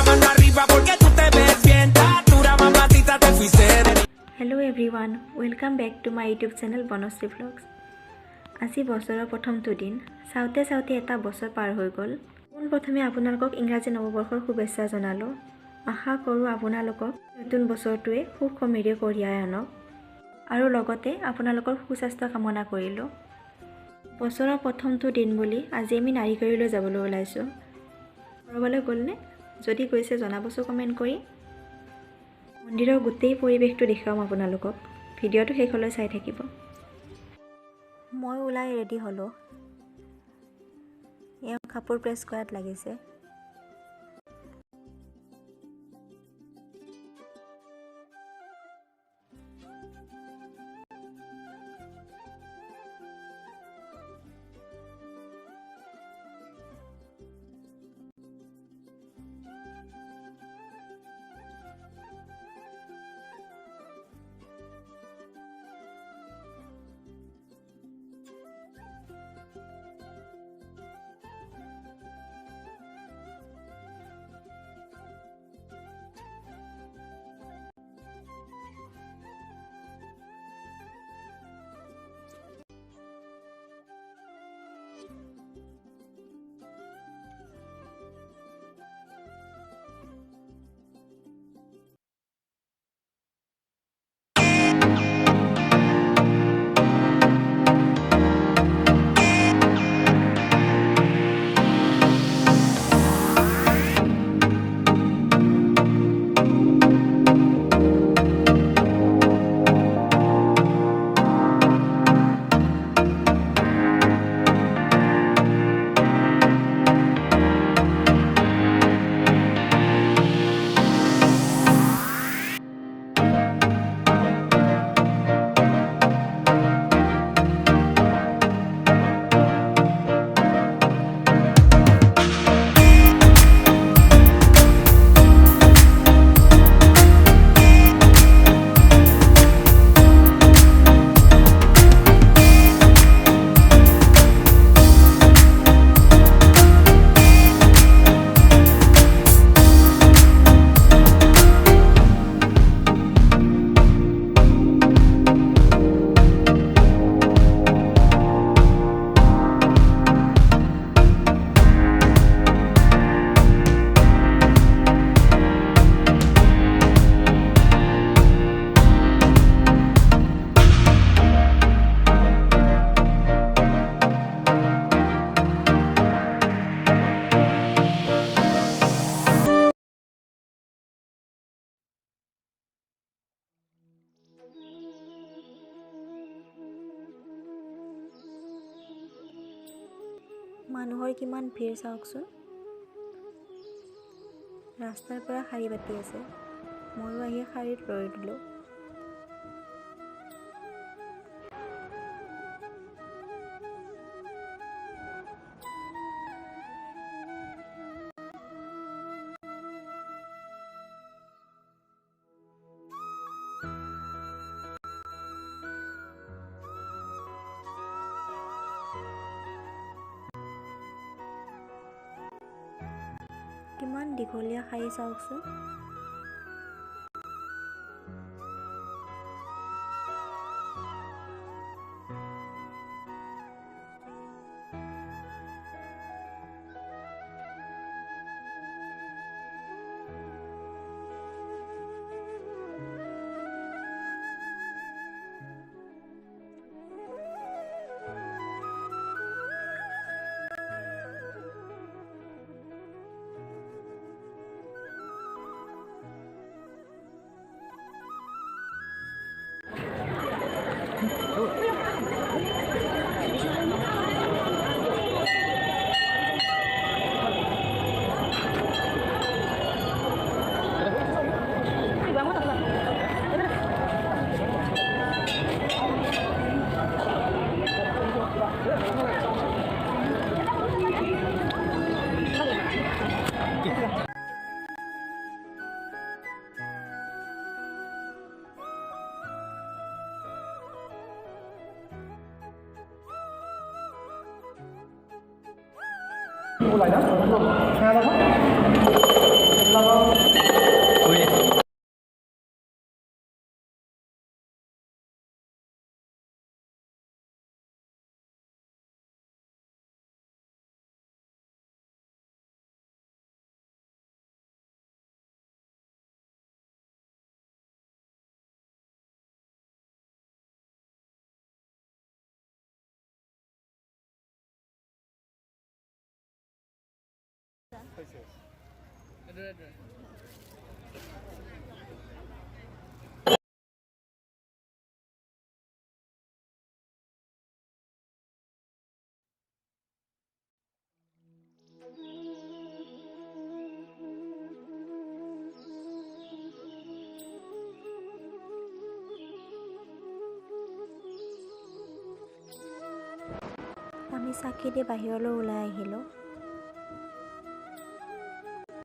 mano arriba porque tú te ves bien. Tatura, mamacita, te fuiste de mí. Hello everyone, welcome back to my YouTube channel Bonusri Vlogs. আজি বছৰৰ প্ৰথমটো দিন চাওঁতে চাওঁতে এটা বছৰ পাৰ হৈ গ'ল। প্ৰথমে আপোনালোকক ইংৰাজী নৱবৰ্ষৰ শুভেচ্ছা জনালোঁ। আশা কৰোঁ আপোনালোকক নতুন বছৰটোৱে সুখ সমৃদ্ধি কঢ়িয়াই আনক আৰু লগতে আপোনালোকৰ সুস্বাস্থ্য কামনা কৰিলোঁ। বছৰৰ প্ৰথমটো দিন বুলি আজি আমি নাৰিকলিলৈ যাবলৈ ওলাইছোঁ। ক'ৰবালৈ গ'লনে? যদি গৈছে জনাবচোন কমেণ্ট কৰি। মন্দিৰৰ গোটেই পৰিৱেশটো দেখুৱাম আপোনালোকক। ভিডিঅ'টো শেষলৈ চাই থাকিব। মই ওলাই ৰেডি হ'লোঁ। এওঁ কাপোৰ প্ৰেছ কৰাত লাগিছে। মানুহৰ কিমান ভিৰ চাওকচোন। ৰাস্তাৰ পৰা শাৰী পাতি আছে। ময়ো আহি শাৰীত ৰৈ দিলোঁ। কিমান দীঘলীয়া শাৰী চাওকচোন। Lại đó, আমি চাকি দি বাহিৰলৈ ওলাই আহিলোঁ।